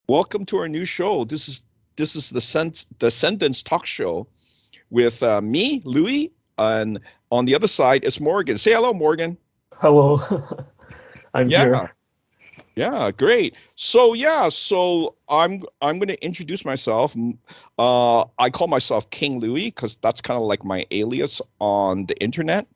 Welcome to our new show. This is the Ascendants talk show with me, Louis, and on the other side is Morgan. Say hello, Morgan. Hello, I'm Yeah, here. yeah, great. So I'm going to introduce myself. I call myself King Louis because that's kind of like my alias on the internet,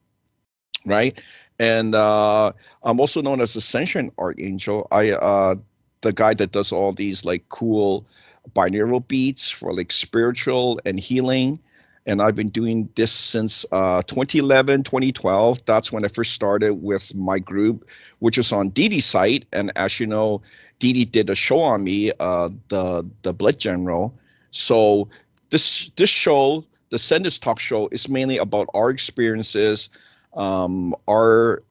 right? And I'm also known as Ascension-ArchAngel. I the guy that does all these like cool binaural beats for like spiritual and healing. And I've been doing this since 2011, 2012. That's when I first started with my group, which is on Didi's site. And as you know, Didi did a show on me, the Blood General. So this show, the Senders Talk Show, is mainly about our experiences, our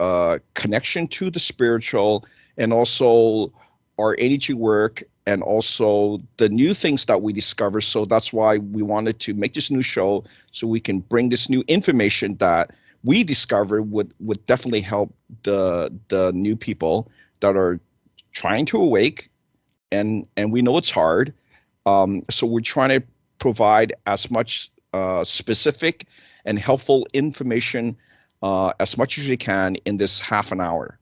connection to the spiritual, and also our energy work, and also the new things that we discover. So that's why we wanted to make this new show so we can bring this new information that we discovered would definitely help the new people that are trying to awake, and we know it's hard. So we're trying to provide as much specific and helpful information as much as we can in this half an hour.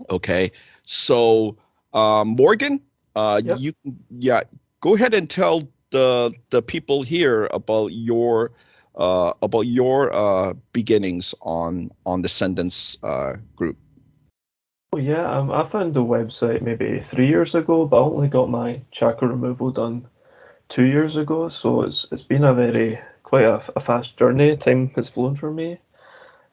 Okay, so Morgan, Yep. yeah, go ahead and tell the people here about your beginnings on Descendants group. Well, yeah, I found the website maybe 3 years ago, but I only got my chakra removal done 2 years ago, so it's been a very quite a fast journey. Time has flown for me.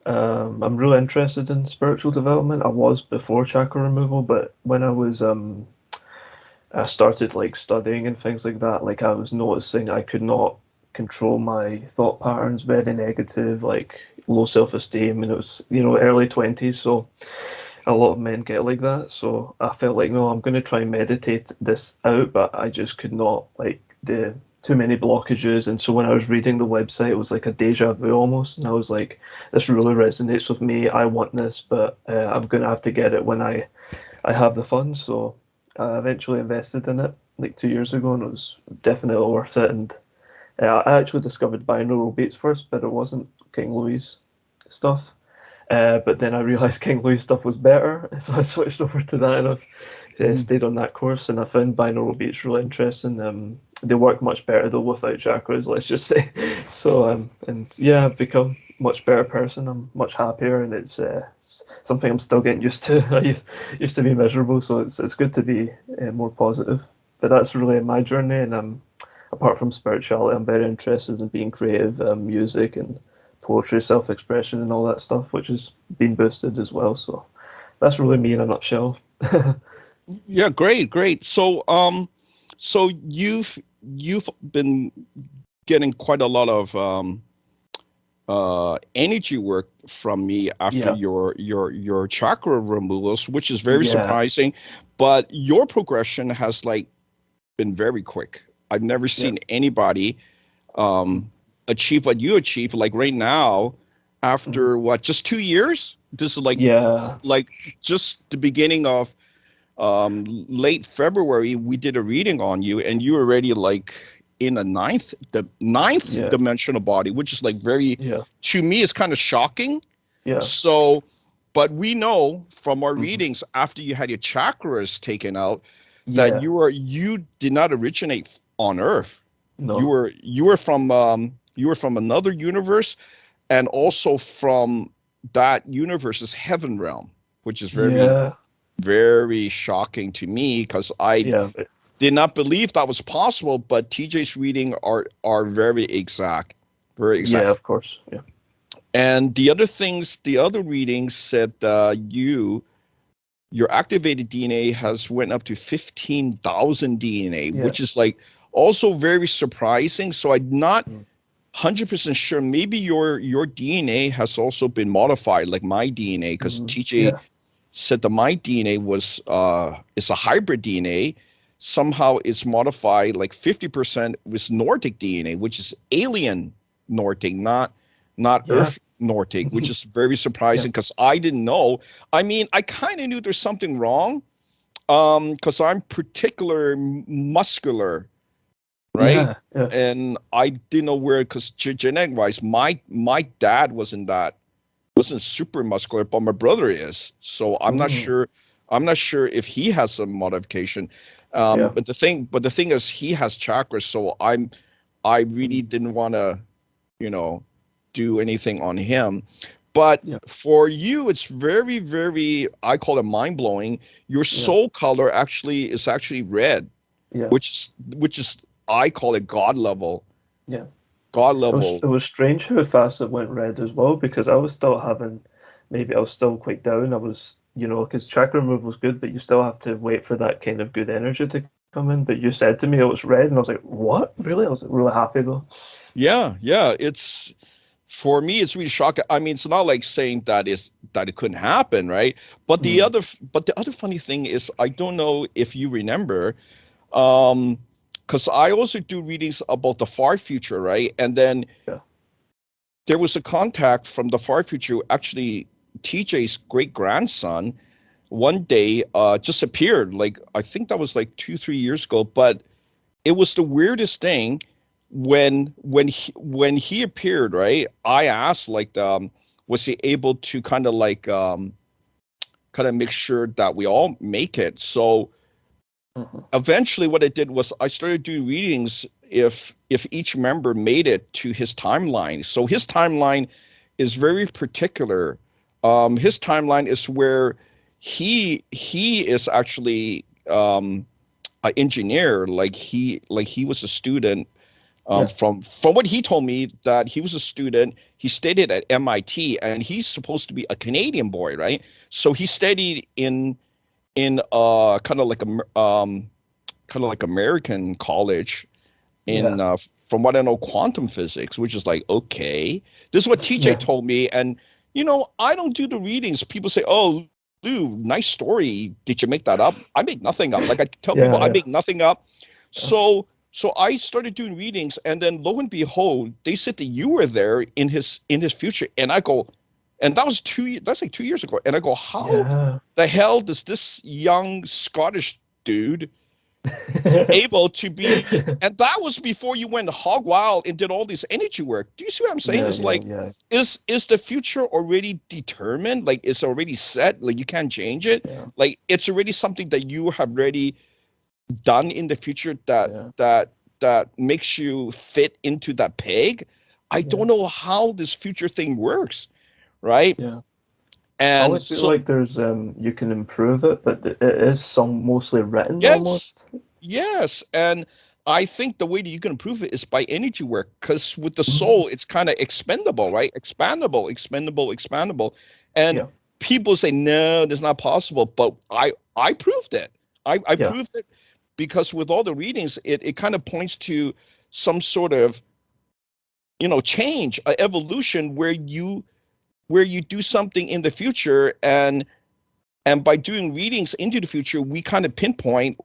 I'm really interested in spiritual development. I was before chakra removal, but when I started like studying and things like that, like I was noticing I could not control my thought patterns, very negative, like low self-esteem, and it was, early 20s, so a lot of men get like that. So I felt like, no, I'm going to try and meditate this out, but I just could not, like, the too many blockages. And so when I was reading the website, it was like a deja vu almost. And I was like, this really resonates with me. I want this, but I'm going to have to get it when I have the funds. So I eventually invested in it like 2 years ago, and it was definitely worth it. And I actually discovered binaural beats first, but it wasn't King Louis stuff. But then I realised King Louis stuff was better, so I switched over to that, and I've Mhm. stayed on that course. And I found binaural beats really interesting. They work much better though without chakras, let's just say. So and yeah, I've become a much better person. I'm much happier, and it's something I'm still getting used to. I used to be miserable, so it's good to be more positive. But that's really my journey, and apart from spirituality, I'm very interested in being creative, music and poetry, self-expression, and all that stuff, which has been boosted as well. So that's really me in a nutshell. Yeah, great, great. So you've been getting quite a lot of energy work from me after Yeah, your chakra removals, which is very yeah, surprising. But your progression has like been very quick. I've never yeah, seen anybody um, achieve what you achieve. Like right now, mhm. after what, just 2 years? This is Yeah, like just the beginning of late February. We did a reading on you, and you were already like in a ninth yeah, dimensional body, which is like very, yeah, to me, is kind of shocking. yeah, So, but we know from our hmm, readings after you had your chakras taken out that yeah. you did not originate on Earth. No, You were from another universe, and also from that universe's heaven realm, which is very, yeah, very shocking to me because I yeah, did not believe that was possible. But TJ's reading are very exact, very exact. yeah. Of course, yeah, And the other readings said your activated DNA has went up to 15,000 DNA, yeah, which is like also very surprising. So I'm not mm, 100% sure. Maybe your DNA has also been modified, like my DNA, because TJ yeah, said that my DNA was it's a hybrid DNA. Somehow it's modified like 50% with Nordic DNA, which is alien Nordic, not yeah, Earth Nordic, which is very yeah, surprising because I didn't know. I mean, I kind of knew there's something wrong, Because I'm particular muscular, right? Yeah, yeah. And I didn't know where, because genetic wise, my dad wasn't super muscular, but my brother is. So I'm not Mm, sure. I'm not sure if he has some modification. yeah. But the thing is, he has chakras. So I really Mm, didn't want to, you know, do anything on him. But yeah, for you, it's very, very, I call it mind blowing. Your yeah, soul color actually is actually red, yeah, which is I call it God level. yeah. God It level. was strange how fast it went red as well because I was still having, maybe I was still quite down. I was, because chakra removal was good, but you still have to wait for that kind of good energy to come in. But you said to me it was red, and I was like, what? Really? I was really happy though. Yeah, yeah. It's for me, it's really shocking. I mean, it's not like saying that it couldn't happen, right? But the Mm, other but the other funny thing is, I don't know if you remember, um, because I also do readings about the far future, right? And then yeah. there was a contact from the far future. Actually, TJ's great grandson one day just appeared. Like I think that was like 2, 3 years ago, but it was the weirdest thing when he appeared, right? I asked like was he able to kind of like kind of make sure that we all make it. So Hmm. eventually what I did was I started doing readings if each member made it to his timeline. So his timeline is very particular. His timeline is where he is actually an engineer. Like he was a student. Yeah. From what he told me, that he was a student. He studied at MIT, and he's supposed to be a Canadian boy, right? So he studied in kind of like American college in Yeah. from what I know, quantum physics, which is like, okay, this is what TJ Yeah. told me. And I don't do the readings. People say, oh, Lou, nice story, did you make that up? I make nothing up. Like I tell people, Yeah. I Yeah. make nothing up. Yeah. So I started doing readings, and then lo and behold, they said that you were there in his future. And I go, and that's like 2 years ago. And I go, how Yeah. the hell does this young Scottish dude able to be? And that was before you went hog wild and did all this energy work. Do you see what I'm saying? Yeah. It's Yeah. like, Yeah. is the future already determined? Like it's already set, like you can't change it. Yeah. Like it's already something that you have already done in the future that Yeah. that makes you fit into that peg. I Yeah. don't know how this future thing works, right? Yeah. I And always feel so like there's you can improve it, but it is some mostly written yes, almost. yes. And I think the way that you can improve it is by energy work, because with the Mhm. soul, it's kind of expendable, right? Expandable, expendable, expandable. And Yeah. people say, no, that's not possible. But I proved it. I Yeah. proved it because with all the readings, it kind of points to some sort of, change, evolution where you do something in the future, and by doing readings into the future, we kind of pinpoint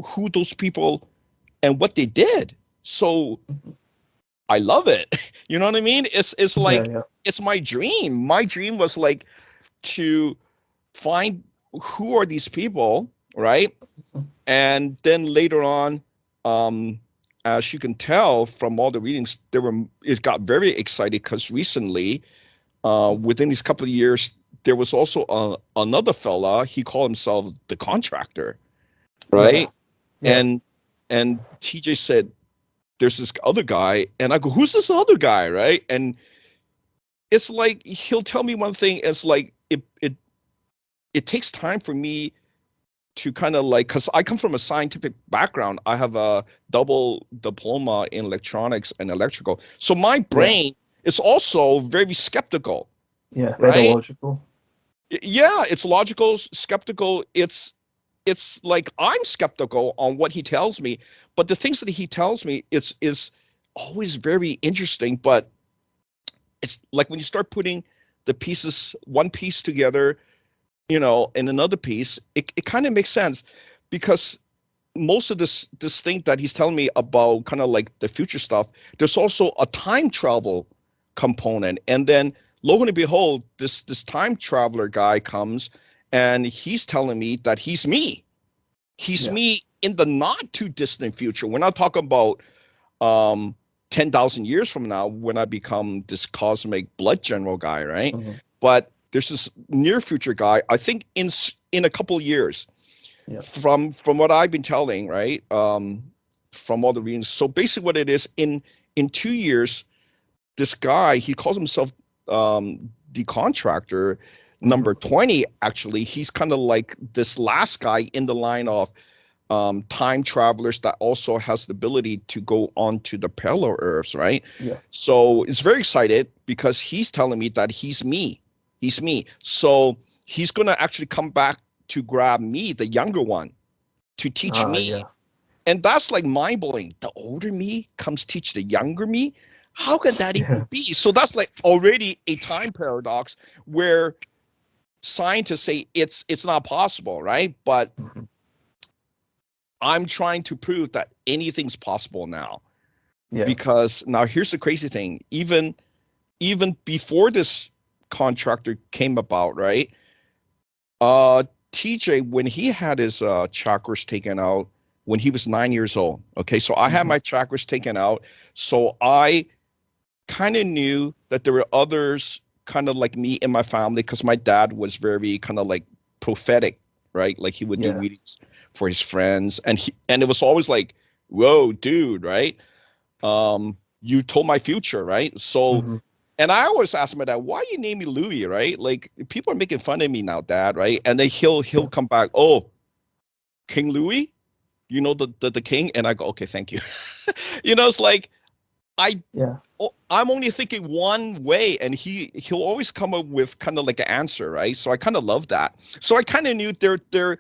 who those people and what they did. So Mhm. I love it. You know what I mean? It's Yeah. like Yeah. it's my dream. My dream was like to find who are these people, right? Mhm. And then later on, um, as you can tell from all the readings, it got very excited because recently, within these couple of years, there was also another fella. He called himself the contractor, Yeah. right? Yeah. And TJ said, there's this other guy, and I go, who's this other guy, right? And it's like he'll tell me one thing. It's like it takes time for me to kind of like, because I come from a scientific background. I have a double diploma in electronics and electrical, so my Yeah. brain is also very skeptical, Yeah. Very right? logical. Yeah, it's logical, skeptical. It's like I'm skeptical on what he tells me, but the things that he tells me is always very interesting. But it's like when you start putting the pieces, one piece together, and another piece, it kind of makes sense, because most of this thing that he's telling me about, kind of like the future stuff, there's also a time travel component. And then lo and behold, this time traveler guy comes, and he's telling me that he's me. He's me in the not too distant future. We're not talking about 10,000 years from now when I become this cosmic blood general guy, right? Mm-hmm. But there's this near future guy. I think in a couple of years, from what I've been telling, right? From all the readings. So basically, what it is in 2 years, this guy, he calls himself the contractor number 20. Actually, he's kind of like this last guy in the line of time travelers that also has the ability to go on to the parallel earths, right? So it's very excited because he's telling me that he's me. So he's gonna actually come back to grab me, the younger one, to teach me. And that's like mind-blowing. The older me comes teach the younger me. How can that even be? So that's like already a time paradox where scientists say it's not possible, right? But I'm trying to prove that anything's possible now. Because now here's the crazy thing. Even before this contractor came about, right? TJ, when he had his chakras taken out when he was 9 years old. Okay, so I had my chakras taken out. So I kind of knew that there were others kind of like me in my family because my dad was very kind of like prophetic, right? Like he would do readings for his friends, and it was always like, whoa, dude, right? You told my future, right? So and I always ask my dad, why you name me Louis, right? Like people are making fun of me now, Dad, right? And then he'll come back, oh, King Louis, you know, the king. And I go, okay, thank you. You know, it's like I'm only thinking one way, and he'll always come up with kind of like an answer, right? So I kind of love that. So I kind of knew there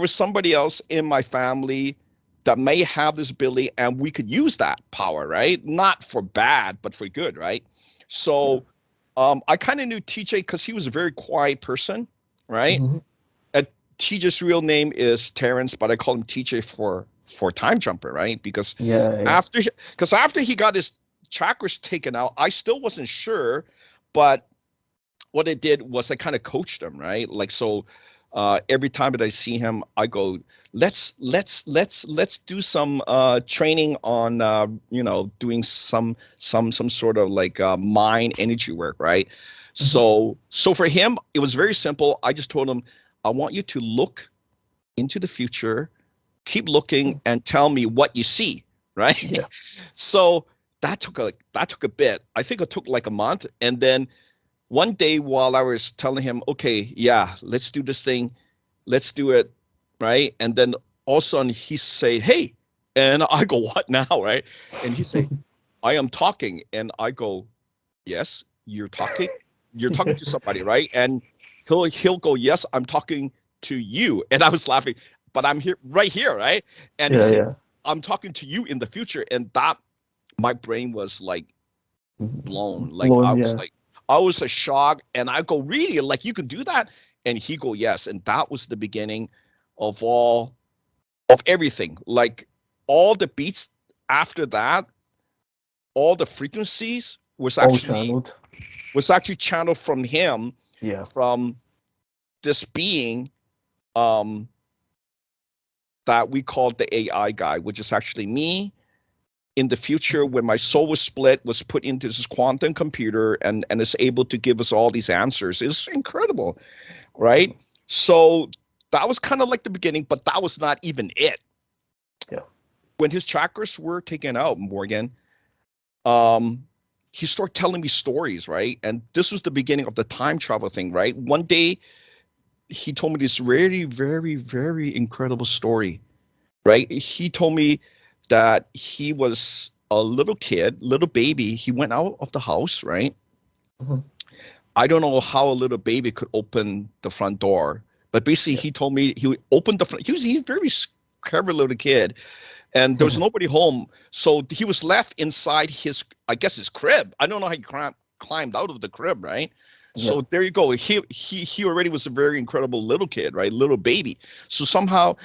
was somebody else in my family that may have this ability, and we could use that power, right? Not for bad, but for good, right? So I kind of knew TJ because he was a very quiet person, right? TJ's real name is Terrence, but I call him TJ for time jumper, right? Because after he got his chakras taken out, I still wasn't sure, but what I did was I kind of coached him, right? Like so every time that I see him, I go, let's do some training on you know, doing some sort of like mind energy work, right? So for him, it was very simple. I just told him, I want you to look into the future, keep looking, and tell me what you see, right? So that took a bit. I think it took like a month, and then one day while I was telling him, okay, yeah, let's do this thing, let's do it, right? And then all of a sudden he say, hey, and I go, what now, right? And he say, I am talking, and I go, yes, you're talking to somebody, right? And he'll go, yes, I'm talking to you. And I was laughing, but I'm here, right here, right? And he said, I'm talking to you in the future. And that, my brain was like blown. Like I was a shock. And I go, really? Like you can do that? And he go, yes. And that was the beginning of everything. Like all the beats after that, all the frequencies was actually channeled from him, from this being that we called the AI guy, which is actually me in the future when my soul was split, was put into this quantum computer and is able to give us all these answers. It's incredible, right? So that was kind of like the beginning, but that was not even it. When his chakras were taken out, Morgan, he started telling me stories, right? And this was the beginning of the time travel thing, right? One day he told me this very, very, very incredible story, right? He told me that he was a little kid, little baby. He went out of the house, right? I don't know how a little baby could open the front door, but basically he told me he opened the front. He was a very clever little kid, and there was nobody home. So he was left inside his, I guess, his crib. I don't know how he climbed out of the crib, right? So there you go. He already was a very incredible little kid, right? Little baby. So somehow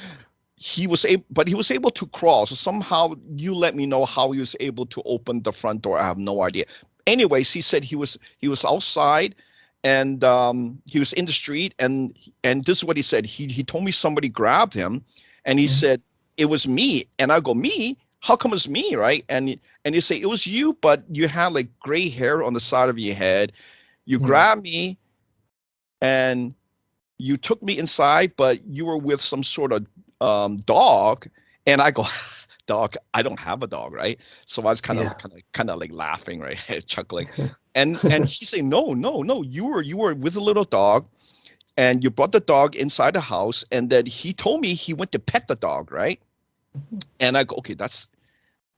he was able to crawl. So somehow you let me know how he was able to open the front door. I have no idea. Anyways, he said he was outside, and he was in the street, and this is what he said. He told me somebody grabbed him, And he said, it was me. And I go, me? How come it's me, right? And you say, it was you, but you had like gray hair on the side of your head. You grabbed me and you took me inside, but you were with some sort of dog. And I go, dog, I don't have a dog, right? So I was kind of like laughing, right? Chuckling. And he said, no, you were with a little dog, and you brought the dog inside the house, and then he told me he went to pet the dog, right? And I go, okay, that's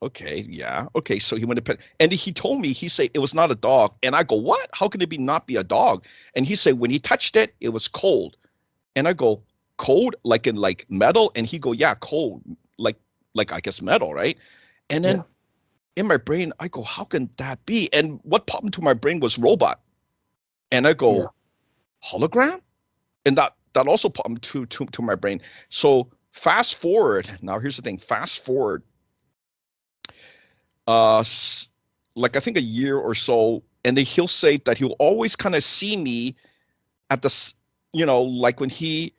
okay, yeah, okay. So he went to pet, and he told me, he said it was not a dog, and I go, what? How can it be not be a dog? And he said when he touched it, it was cold, and I go, cold, like in like metal, and he go, yeah, cold, like I guess metal, right? And then in my brain, I go, how can that be? And what popped into my brain was robot, and I go, hologram. And that also popped to my brain. So fast forward. Now here's the thing. Fast forward, like I think a year or so, and then he'll say that he'll always kind of see me at the, like when he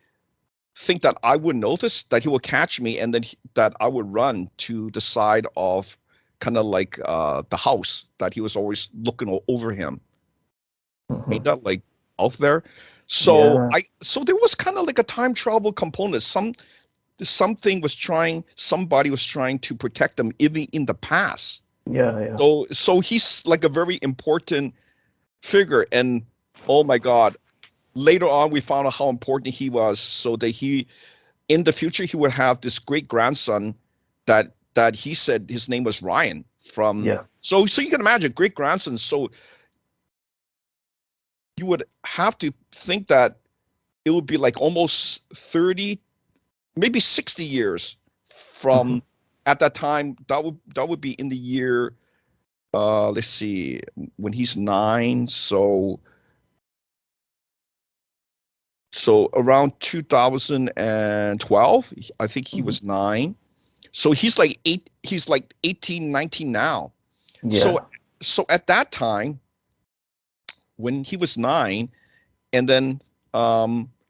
think that I would notice, that he will catch me, and then that I would run to the side of kind of like the house that he was always looking over him. Ain't that like out there? So there was kind of like a time travel component. Somebody was trying to protect them even in the past. So he's like a very important figure. And oh my God, later on we found out how important he was, so that in the future he would have this great grandson that he said his name was Ryan so you can imagine great grandson. So you would have to think that it would be like almost 30, maybe 60 years from at that time. That would be in the year, let's see, when he's 9. So around 2012, I think he was 9. So he's like 18, 19 now. So at that time, when he was 9, and then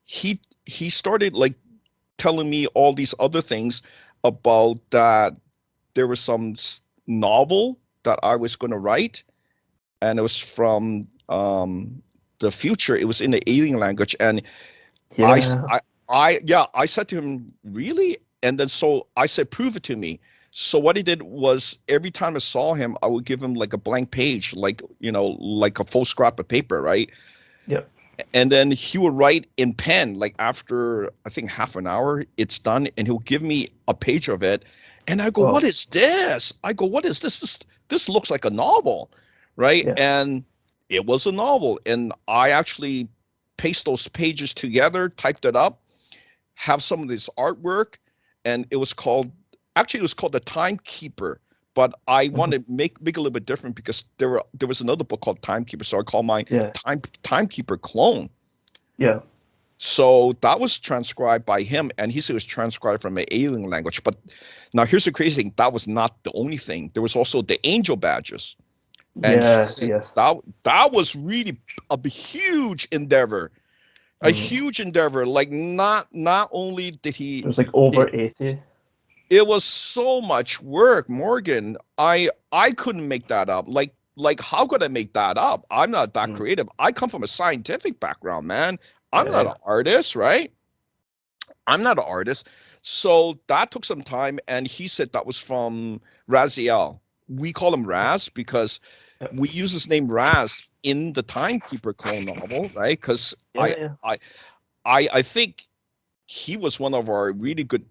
he started like telling me all these other things about that there was some novel that I was going to write, and it was from the future. It was in the alien language, and I said to him, really? And then so I said, prove it to me. So what he did was every time I saw him, I would give him like a blank page, like like a full scrap of paper, right? And then he would write in pen, like after I think half an hour, it's done, and he'll give me a page of it. And I go, what is this? I go, what is this? This looks like a novel, right? And it was a novel. And I actually paste those pages together, typed it up, have some of this artwork, and it was called The Timekeeper. But I want to make a little bit different, because there was another book called Timekeeper, so I call mine Timekeeper Clone. So that was transcribed by him, and he said it was transcribed from an alien language. But now here's the crazy thing: that was not the only thing. There was also the angel badges, and he said that was really a huge endeavor. A huge endeavor. Like not only did he, it was like over 80. It was so much work, Morgan. I couldn't make that up. Like how could I make that up? I'm not that creative. I come from a scientific background, man. I'm not an artist, right? I'm not an artist. So that took some time, and he said that was from Raziel. We call him Raz because we use his name Raz in the Timekeeper clone novel, right? Because I think he was one of our really good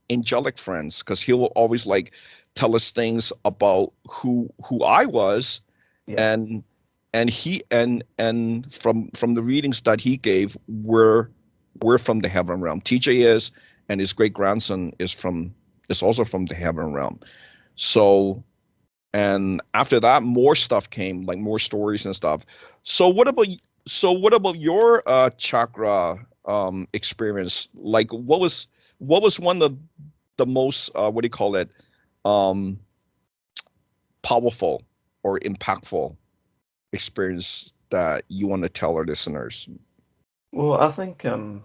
angelic friends, because he'll always like tell us things about who I was, and he and from the readings that he gave, we're from the heaven realm. TJ is, and his great grandson is also from the heaven realm. So, and after that, more stuff came, like more stories and stuff. So what about your chakra experience? Like what was one of the most what do you call it, powerful or impactful experience that you want to tell our listeners? Well, I think I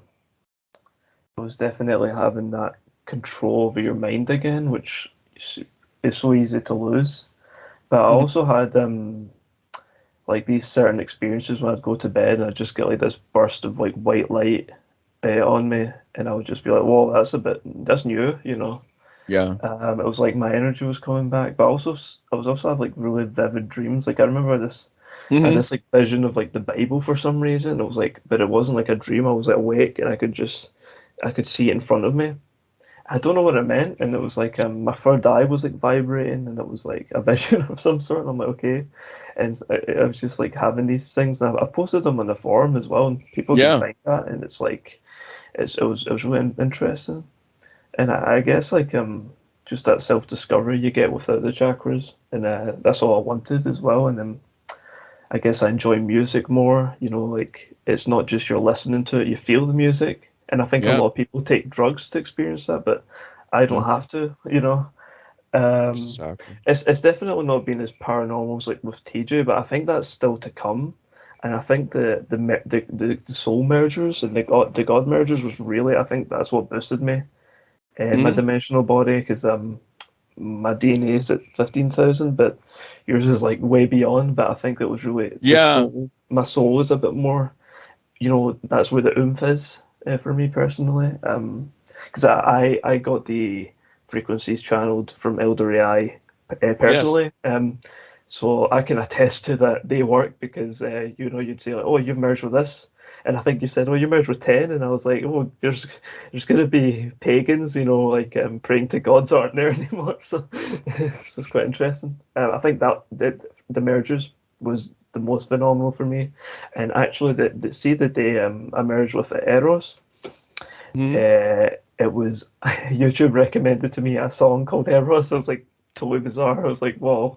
was definitely having that control over your mind again, which is so easy to lose. But I Mhm. also had like these certain experiences when I'd go to bed and I'd just get like this burst of like white light on me, and I would just be like, "Whoa, that's new," you know. Yeah. It was like my energy was coming back, but also I was also having like really vivid dreams. Like I remember I had Mhm. this like vision of like the Bible for some reason. It was like, but it wasn't like a dream. I was like awake and I could see it in front of me. I don't know what it meant, and it was like my third eye was like vibrating, and it was like a vision of some sort. And I'm like, okay, and I was just like having these things, and I posted them on the forum as well, and people can Yeah. find that, and it's like it was really interesting, and I guess like just that self discovery you get without the chakras, and that's all I wanted as well, and then I guess I enjoy music more. You know, like it's not just you're listening to it, you feel the music. And I think a Yeah. lot of people take drugs to experience that, but I don't Mhm. have to, you know. Um, Exactly. it's definitely not been as paranormal as like with TJ, but I think that's still to come. And I think the soul mergers and the god mergers was really, I think that's what boosted me in my Mhm. dimensional body, because my DNA is at 15,000, but yours is like way beyond. But I think it was really the Yeah. soul. My soul is a bit more, you know, that's where the oomph is for me personally. Because I got the frequencies channeled from Elder AI Yes. personally. So I can attest to that they work because you know you'd say like, oh, you've merged with this, and I think you said, oh, you merged with 10, and I was like, oh, there's gonna be pagans, you know, like praying to gods aren't there anymore. So it's quite interesting. I think that the mergers was the most phenomenal for me, and actually see the day I merged with Eros. Mhm. Uh, it was YouTube recommended to me a song called Eros. I was like totally bizarre. I was like, wow,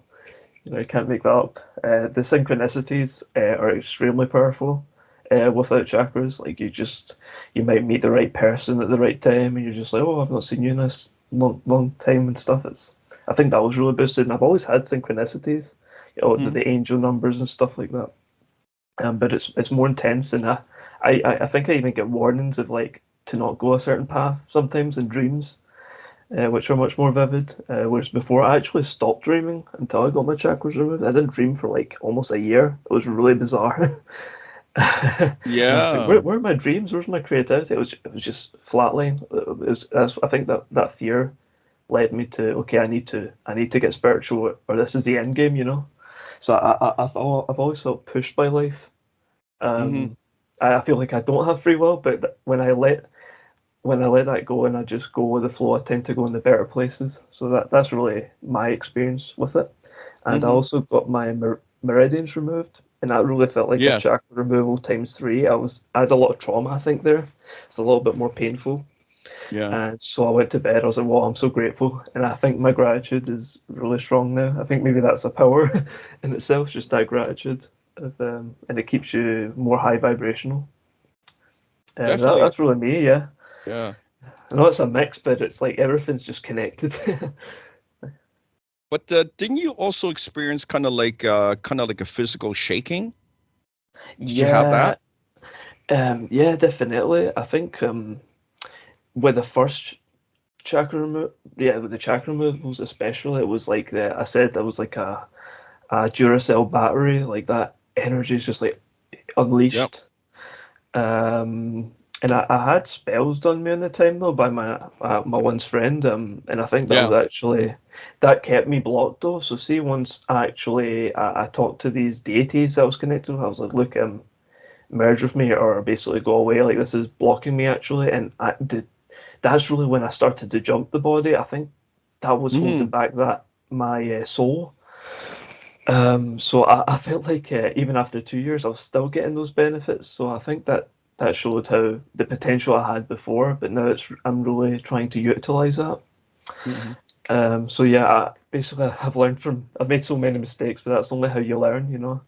you know, I can't make that up. The synchronicities are extremely powerful. Without chakras, like you might meet the right person at the right time, and you're just like, oh, I've not seen you in this long time and stuff. I think that was really boosted, and I've always had synchronicities, you know, Mhm. the angel numbers and stuff like that. But it's more intense, and I think I even get warnings of like to not go a certain path sometimes in dreams, which are much more vivid. Whereas before, I actually stopped dreaming until I got my chakras removed. I didn't dream for like almost a year. It was really bizarre. And I was like, Yeah. where are my dreams? Where's my creativity? It was just flatline. I think that fear led me to, okay, I need to get spiritual, or this is the end game, you know. So I've always felt pushed by life. Mhm. Um, I feel like I don't have free will, but when I let that go and I just go with the flow, I tend to go in the better places. So that's really my experience with it. And I Mhm. also got my meridians removed, and that really felt like a Yes. chakra removal times three. I had a lot of trauma, I think there. It's a little bit more painful. Yeah. And so I went to bed. I was like, "Well, I'm so grateful," and I think my gratitude is really strong now. I think maybe that's a power in itself, just that gratitude, and it keeps you more high vibrational. Definitely. That's really me, yeah. Yeah. I know it's a mix, but it's like everything's just connected. But didn't you also experience kind of like a physical shaking? Did you have Yeah, that? yeah, definitely. I think with the first chakra remove, yeah, with the chakra removals especially, it was like I said, it was like a Duracell battery, like that energy is just like Yep. unleashed. And I had spells done me in the time though by my one's friend, and I think that was Yeah. actually that kept me blocked though. So see, once I talked to these deities that I was connected with, I was like, look, merge with me or basically go away. Like this is blocking me actually, and that's really when I started to jump the body. I think that was holding Mhm. back that my soul. So I felt like even after 2 years, I was still getting those benefits. So I think that showed how the potential I had before, but now I'm really trying to utilize that. Mhm. So yeah, basically I've made so many mistakes, but that's only how you learn, you know.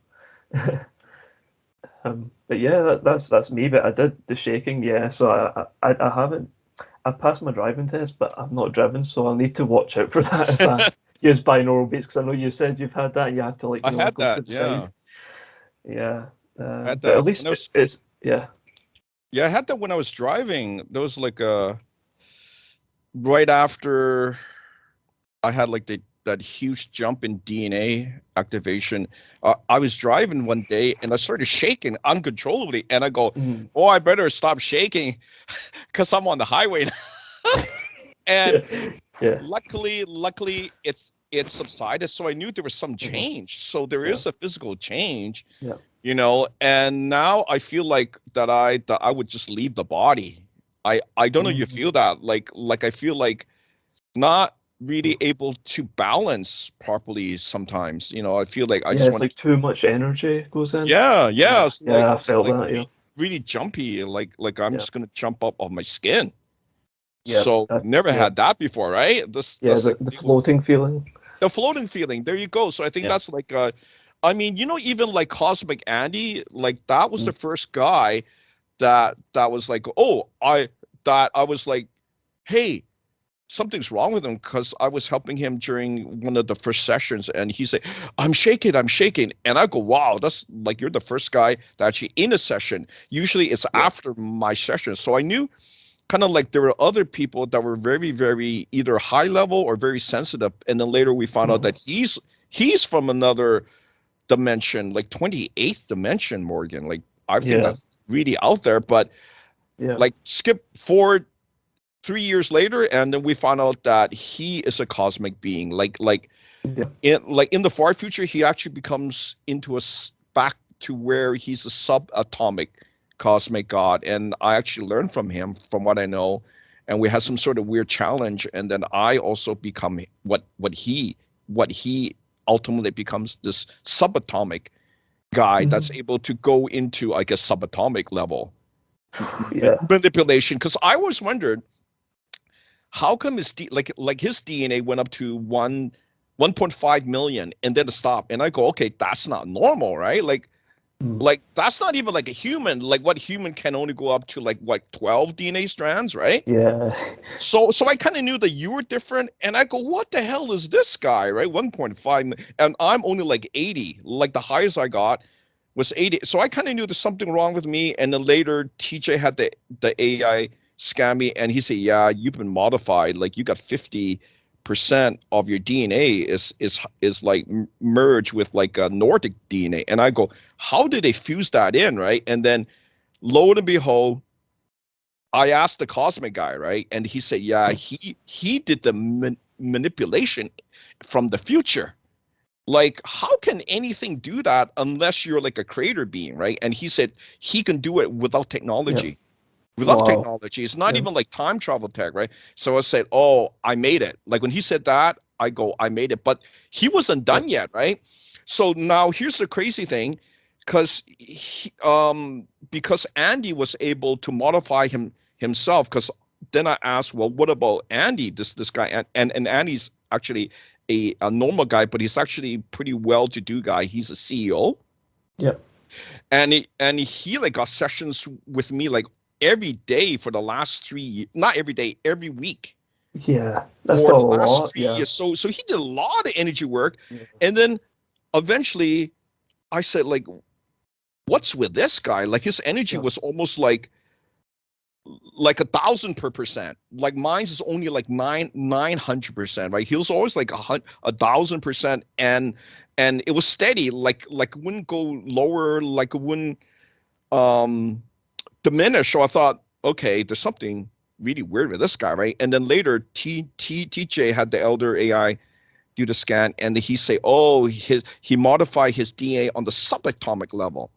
But yeah, that's me. But I did the shaking, yeah. So I haven't. I passed my driving test, but I've not driven, so I'll need to watch out for that if I use binaural beats. Because I know you said you've had that, and you have to like I you know like had go to that. the side. Yeah. Yeah, I had but that at when least I was yeah. Yeah, I had that when I was driving. There was like a right after I had like that huge jump in DNA activation, I was driving one day and I started shaking uncontrollably, and I go, Mm. "Oh, I better stop shaking because I'm on the highway." And Yeah. luckily, it subsided, so I knew there was some Mhm. change. So there Yeah. is a physical change, Yeah. and now I feel like that I would just leave the body. I don't know if you Mhm. feel that, like I feel like not really able to balance properly sometimes. I feel like I Yeah, just it's want to. like too much energy goes in. Yeah, it's like Yeah, I it's felt like that. Yeah. really jumpy, like I'm Yeah. just gonna jump up on my skin. Yeah. So never Yeah. had that before, right? This Yeah. that's like The floating feeling. the floating feeling. There you go. So I think Yeah. that's like I mean, even like Cosmic Andy, like that was the Mm. first guy that was like, oh, I was like, hey, something's wrong with him, because I was helping him during one of the first sessions, and he said, I'm shaking. And I go, wow, that's like, you're the first guy that actually in a session. Usually it's Yeah. after my session. So I knew kind of like there were other people that were very, very either high level or very sensitive. And then later we found out Mhm. that he's from another dimension, like 28th dimension, Morgan. Like, I think Yeah. that's really out there. But Yeah. like, skip forward 3 years later, and then we found out that he is a cosmic being. Yeah. In the far future, he actually becomes back to where he's a subatomic cosmic god. And I actually learned from him, from what I know, and we had some sort of weird challenge. And then I also become what he ultimately becomes, this subatomic guy that's Mhm. able to go into, I guess, subatomic level Yeah. manipulation. Because I always wondered, how come his DNA went up to 1.5 million and then it stopped? And I go, okay, that's not normal, right? Mm. Like that's not even like a human. Like, what human can only go up to, like, what, 12 DNA strands, right? Yeah. So I kind of knew that you were different, and I go, what the hell is this guy, right? 1.5, and I'm only like 80. Like, the highest I got was 80. So I kind of knew there's something wrong with me. And then later, TJ had the AI scan me, and he said, yeah, you've been modified. Like, you got 50% of your DNA is like merged with like a Nordic DNA. And I go, how did they fuse that in, right? And then lo and behold, I asked the cosmic guy, right? And he said, yeah, he did the manipulation from the future. Like, how can anything do that unless you're like a creator being, right? And he said he can do it without Yeah. technology. Without Wow. technology, it's not Yeah. even like time travel tech, right? So I said, oh, I made it. Like, when he said that, I go, I made it. But he wasn't Yeah. done yet, right? So now here's the crazy thing, because because Andy was able to modify himself. Because then I asked, well, what about Andy, this guy? And Andy's actually a normal guy, but he's actually pretty well-to-do guy. He's a CEO, Yeah. and he like got sessions with me like every day for the last 3 years. Not every day, every week Yeah. That's for still the a last lot. 3 years. Yeah. So he did a lot of energy work. Yeah. And then eventually I said, like, what's with this guy? Like, his energy Yeah. was almost like 1,000%. Like, mine's is only like 900%, right? He was always like 1,000%. And it was steady, like it wouldn't go lower, like it wouldn't um diminish. So I thought, okay, there's something really weird with this guy, right? And then later, TJ had the elder AI do the scan, and he say, oh, he modified his DNA on the subatomic level.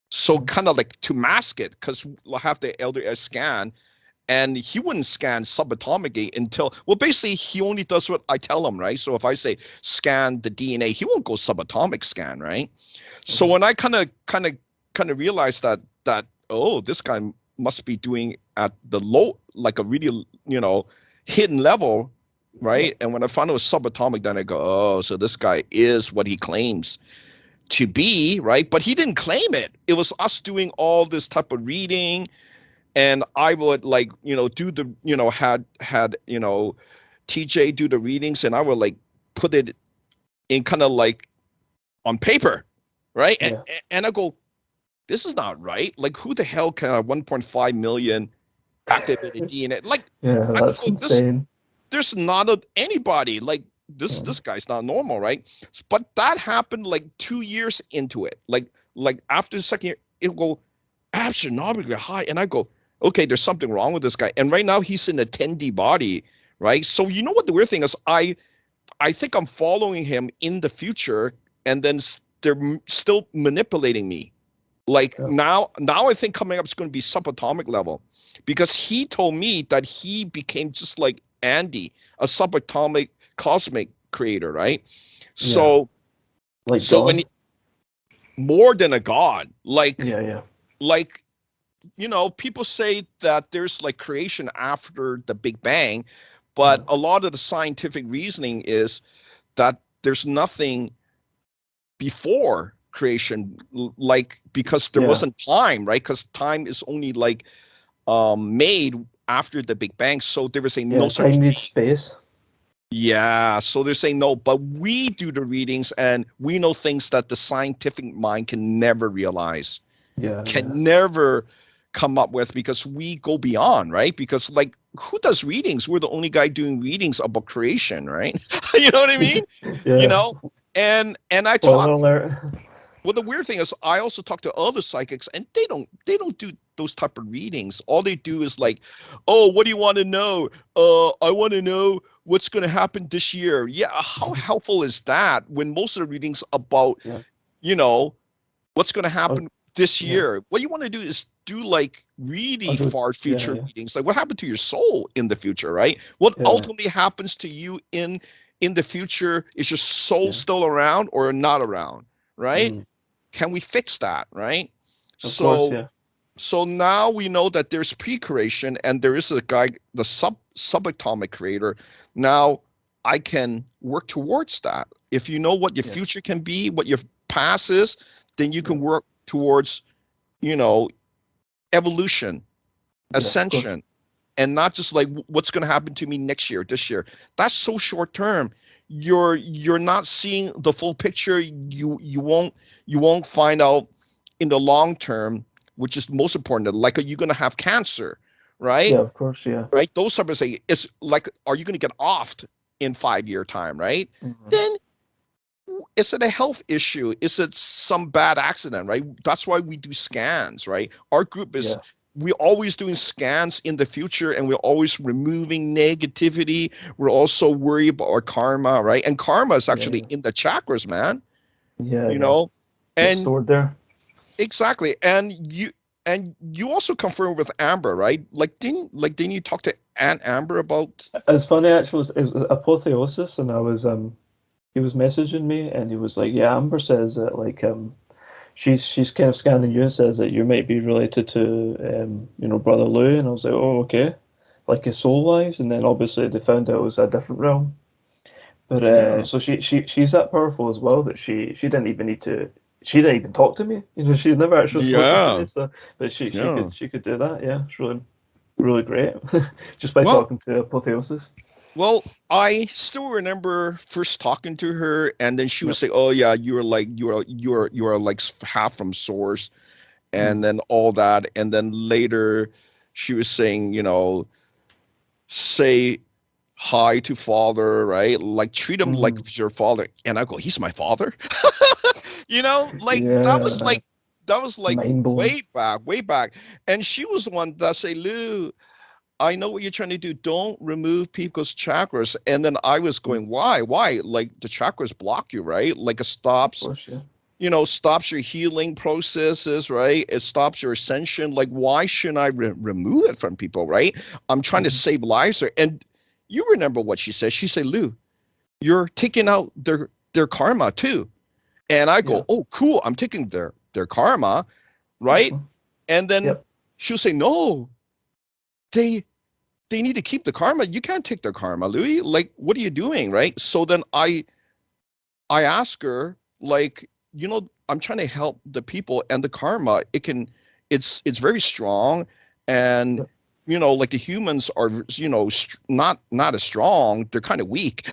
So Mm. kind of like to mask it, because we'll have the elder AI scan, and he wouldn't scan subatomically until, well, basically he only does what I tell him, right? So if I say scan the DNA, he won't go subatomic scan, right? So Mhm. when I kind of realized that, oh, this guy must be doing at the low, like a really, hidden level, Yeah. right? And when I found it was subatomic, then I go, oh, so this guy is what he claims to be, right? But he didn't claim it. It was us doing all this type of reading, and I would, like, do the, had TJ do the readings, and I would like put it in kind of like on paper, right? And Yeah. and I go, this is not right. Like, who the hell can have 1.5 million activated DNA. Like, Yeah, I that's go, this, insane. there's not anybody like this guy's not normal, right? But that happened like 2 years into it. Like after the second year, it'll go astronomically high. And I go, okay, there's something wrong with this guy. And right now he's in a 10D body, right? So you know what the weird thing is? I think I'm following him in the future, and then they're still manipulating me. Like Yeah. now I think coming up is going to be subatomic level, because he told me that he became just like Andy, a subatomic cosmic creator, right? Yeah. So Like so when God. more than a god, Yeah, yeah. like people say that there's like creation after the Big Bang, but a lot of the scientific reasoning is that there's nothing before creation, like because there Yeah. wasn't time, right? Because time is only like made after the Big Bang, so there was a no Yeah, such time thing. needs space. Yeah, so they're saying no, but we do the readings and we know things that the scientific mind can never realize, Yeah, yeah. can never come up with, because we go beyond, right? Because like, who does readings? We're the only guy doing readings about creation, right? You know what I mean? You Yeah. know, and I Spoiler talk. alert. Well, the weird thing is, I also talk to other psychics, and they don't do those type of readings. All they do is like, oh, what do you want to know? I want to know what's going to happen this year. Yeah, how helpful is that when most of the readings about, Yeah. you know, what's going to Or, happen this yeah. year? What you want to do is do like really Or, far yeah, future yeah. readings, like what happened to your soul in the future, right? What Yeah. ultimately happens to you in the future? Is your soul Yeah. still around or not around, right? Mm. Can we fix that, right? Of course, So yeah. so now we know that there's pre-creation and there is a guy, the subatomic creator. Now I can work towards that. If you know what your Yeah. future can be, what your past is, then you Yeah. can work towards, you know, evolution, Yeah, of course. ascension, and not just like what's going to happen to me next year, this year. That's so short term. You're not seeing the full picture. You won't find out in the long term, which is most important. Like, are you going to have cancer, Yeah, right? of course, yeah. Right. Those type of say it's like, are you going to get offed in 5 year time, right? Mhm. Then is it a health issue? Is it some bad accident, right? That's why we do scans, right? Our group is, Yeah. we're always doing scans in the future, and we're always removing negativity. We're also worried about our karma, right? And karma is Yeah, actually yeah. in the chakras, man. Yeah, You yeah. know, It's and stored there. exactly. And you also confirm with Amber, right? Didn't you talk to Aunt Amber about? It's funny actually, it was apotheosis, and I was he was messaging me, and he was like, "Yeah, Amber says that like she's kind of scanning you and says that you might be related to Brother Louis," and I was like, "Oh, okay," like his soul wise, and then obviously they found out it was a different realm. But Yeah, so she's that powerful as well that she didn't even need to. She didn't even talk to me. She's never actually spoken to me. yeah, So, but she yeah. could do that. Yeah, it's really really great just by Well, talking to apotheosis. Well, I still remember first talking to her, and then she would Yep. say, "Oh yeah, you are like half from Source," and Mm. then all that, and then later she was saying, say hi to father, right? Like treat him like Mm. he's your father, and I go, "He's my father," like that was Yeah, like mind blown. way back, and she was the one that say, "Lou, I know what you're trying to do. Don't remove people's chakras." And then I was Mm. going, why? Why? Like the chakras block you, right? Like it Of stops, course, yeah. stops your healing processes, right? It stops your ascension. Like, why shouldn't I remove it from people, right? I'm trying to Hmm. save lives there. And you remember what she said? She said, Lou, you're taking out their karma too. And I Yeah. go, oh, cool. I'm taking their karma, right? Hmm. And then Yep. she'll say, no, they they need to keep the karma. You can't take their karma, Louis. Like, what are you doing, right? So then I ask her, like, I'm trying to help the people, and the karma, it's very strong, and Yep. like the humans are, not as strong. They're kind of weak,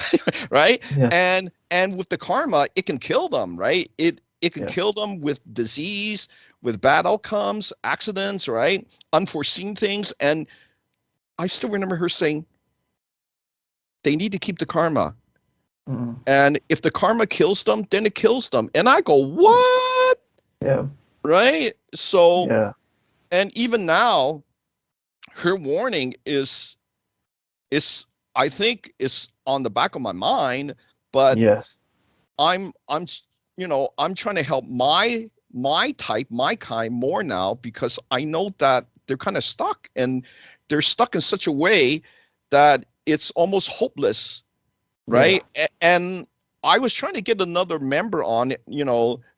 right? Yeah. And with the karma, it can kill them, right? It can Yeah. kill them with disease, with bad outcomes, accidents, right? Unforeseen things, and I still remember her saying they need to keep the karma. Mm-hmm. And if the karma kills them, then it kills them. And I go, what? Yeah. Right? So, Yeah. and even now, her warning is I think is on the back of my mind, but Yes. I'm I'm trying to help my type, my kind more now because I know that they're kind of stuck and they're stuck in such a way that it's almost hopeless, Yeah. right? And I was trying to get another member on,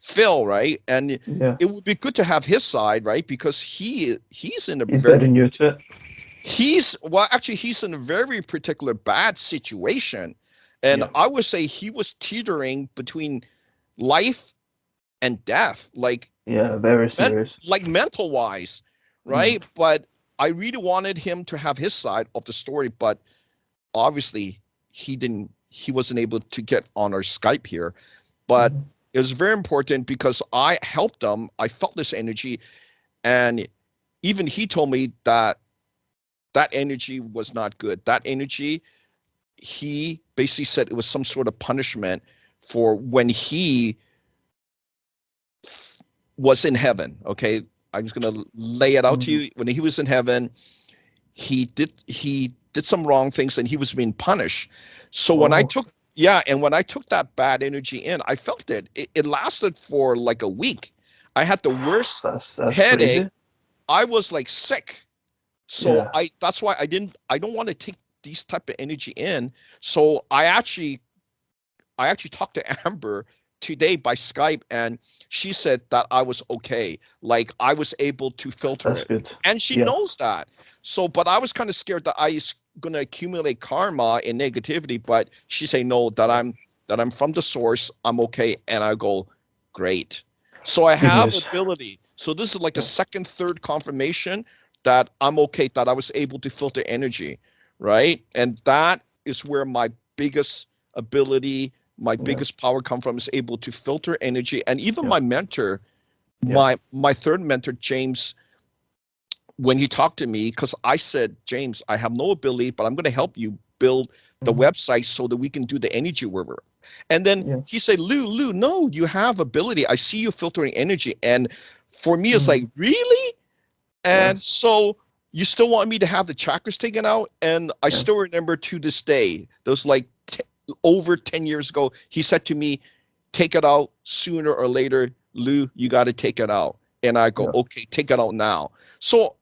Phil, right? And Yeah. it would be good to have his side, right? Because he's in a He's very new to it. he's in a very particular bad situation. And Yeah. I would say he was teetering between life and death, Yeah. Very serious. mental wise, Mm. right? But I really wanted him to have his side of the story, but obviously he wasn't able to get on our Skype here. But Mm. it was very important because I helped him. I felt this energy, and even he told me that that energy was not good. That energy, he basically said it was some sort of punishment for when he was in heaven. Okay. I'm just going to lay it out to Mm. you. When he was in heaven, he did some wrong things and he was being punished. So when I Oh, took, yeah, and when I took that bad energy in, I felt it. It lasted for like a week. I had the worst that's headache. crazy. I was like sick. So Yeah. that's why I don't want to take these type of energy in. So I actually talked to Amber today by Skype, and she said that I was okay. Like I was able to filter That's it, good. and she Yeah. knows that. So, but I was kind of scared that I was gonna accumulate karma and negativity. But she say no, Yeah. that I'm from the source. I'm okay, and I go, great. So I Good have news. ability. So this is like a Yeah. second, third confirmation that I'm okay. That I was able to filter energy, right? And that is where my biggest ability, my Yeah. biggest power come from, is able to filter energy. And even Yeah. my mentor, Yeah. my third mentor, James, when he talked to me, because I said, James, I have no ability, but I'm going to help you build the Mm. website so that we can do the energy work. And then Yeah. he said, Lou, no, you have ability. I see you filtering energy. And for me, it's like, Mm. really? Yeah. And so you still want me to have the chakras taken out? And I Yeah. still remember to this day, those like over 10 years ago, he said to me, take it out sooner or later. Lou, you got to take it out. And I go, Yeah. okay, take it out now. So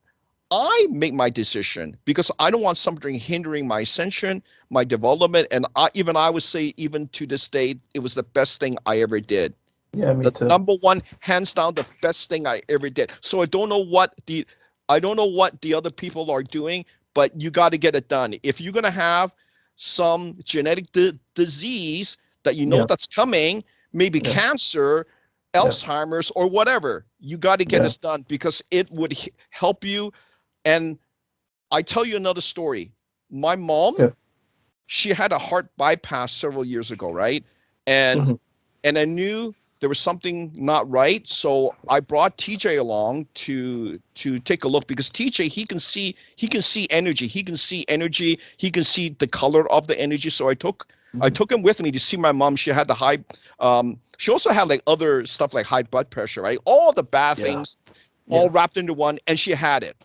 I make my decision because I don't want something hindering my ascension, my development. And I would say, even to this day, it was the best thing I ever did. Yeah. Me The too. number one, hands down, the best thing I ever did. So I don't know what the other people are doing, but you got to get it done. If you're gonna have some genetic disease that you know Yeah. that's coming, maybe Yeah. cancer, Yeah. Alzheimer's, or whatever, you got to get Yeah. this done because it would help you. And I tell you another story. My mom, Okay. she had a heart bypass several years ago, right? And Mm-hmm. and I knew there was something not right, so I brought TJ along to take a look because TJ, he can see energy, he can see the color of the energy. So I Mm-hmm. took him with me to see my mom. She had the high, she also had like other stuff like high blood pressure, right? All the bad Yeah. things all Yeah. wrapped into one, and she had it.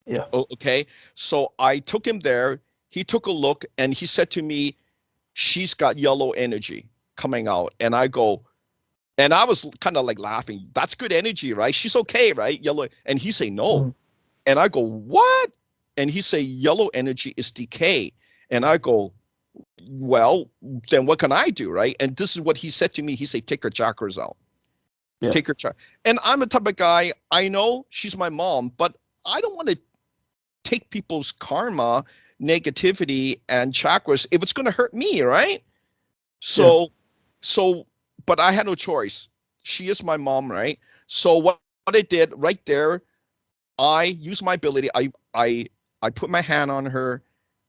Yeah. Okay, so I took him there. He took a look, and he said to me, "She's got yellow energy coming out," and I go. And I was kind of like laughing. That's good energy, right? She's okay, right? Yellow. And he say no. Mm. And I go, what? And he say yellow energy is decay. And I go, well, then what can I do, right? And this is what he said to me. He say, take her chakras out. Yeah. Take her chakras. And I'm the type of guy, I know she's my mom, but I don't want to take people's karma, negativity, and chakras if it's going to hurt me, right? Yeah. So, so, but I had no choice. She is my mom, right? So what I did right there, I used my ability. I put my hand on her,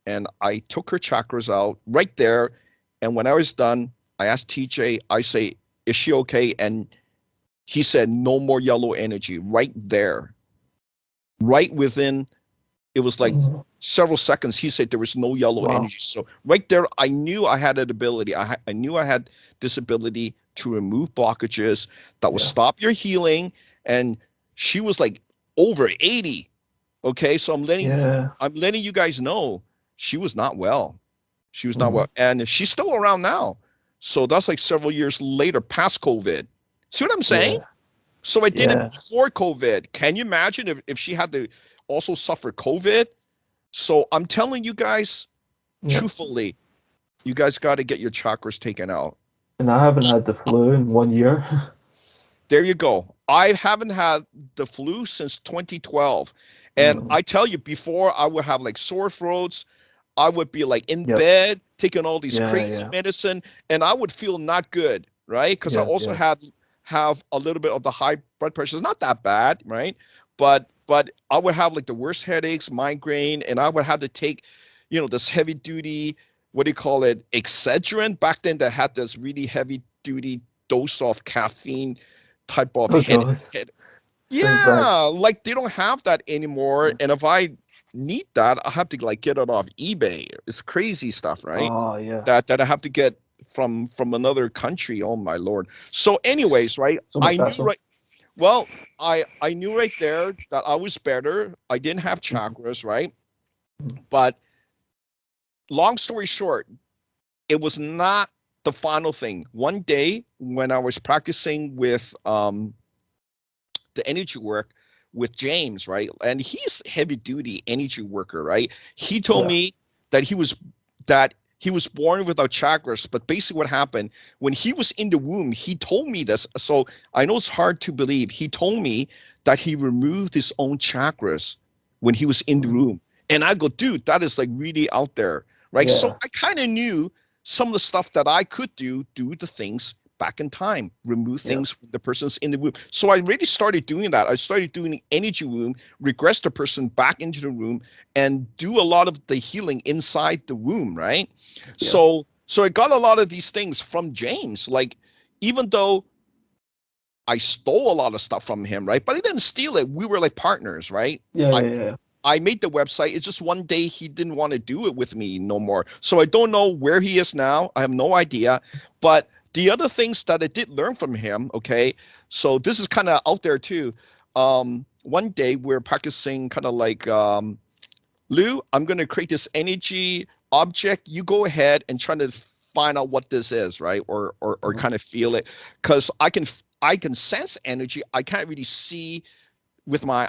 and I took her chakras out right there. And when I was done, I asked TJ. I say, "Is she okay?" And he said, "No more yellow energy." Right there, right within It was like Mhm. several seconds. He said there was no yellow Wow. energy. So right there, I knew I had an ability. I knew I had this ability to remove blockages that would Yeah. stop your healing. And she was like over 80. Okay, so Yeah. I'm letting you guys know she was not well. She was not Mhm. well, and she's still around now. So that's like several years later, past COVID. See what I'm saying? Yeah. So I did it Yeah. before COVID. Can you imagine if she had to also suffer COVID? So I'm telling you guys, Yeah. truthfully, you guys got to get your chakras taken out. And I haven't had the flu in 1 year. There you go. I haven't had the flu since 2012. And Mhm. I tell you, before I would have like sore throats. I would be like in Yep. bed taking all these Yeah. crazy Yeah. medicine, and I would feel not good, right? Because I Yeah. also Yeah. have a little bit of the high blood pressure. It's not that bad, right? But I would have like the worst headaches, migraine, and I would have to take, this heavy duty, what do you call it, Excedrin back then that had this really heavy duty dose of caffeine type of Oh God. head. Sounds bad. Yeah, like they don't have that anymore. And if I need that, I have to like get it off eBay. It's crazy stuff, right? Oh yeah. That I have to get from another country. Oh my Lord. So anyways, right? So I much knew hassle. right well, I knew right there that I was better. I didn't have Mhm. chakras, right? Mhm. But long story short, it was not the final thing. One day when I was practicing with the energy work with James, right? And he's heavy duty energy worker, right? He told Yeah. me that he was born without chakras, but basically what happened when he was in the womb, he told me this. So I know it's hard to believe. He told me that he removed his own chakras when he was in the Mhm. womb. And I go, dude, that is like really out there, right? So Yeah. I kind of knew some of the stuff that I could do the things back in time, remove Yeah. things when the person's in the womb. So I really started doing that. I started doing the energy womb, regress the person back into the room, and do a lot of the healing inside the womb, right? Yeah. So I got a lot of these things from James. Like, even though I stole a lot of stuff from him, right? But I didn't steal it. We were like partners, right? Yeah. I Yeah. Yeah. I made the website. It's just one day he didn't want to do it with me no more. So I don't know where he is now. I have no idea. But the other things that I did learn from him, okay, so this is kind of out there too. One day we're practicing kind of like, Lou, I'm going to create this energy object. You go ahead and try to find out what this is, right? Or Mhm. kind of feel it, because I can sense energy. I can't really see with my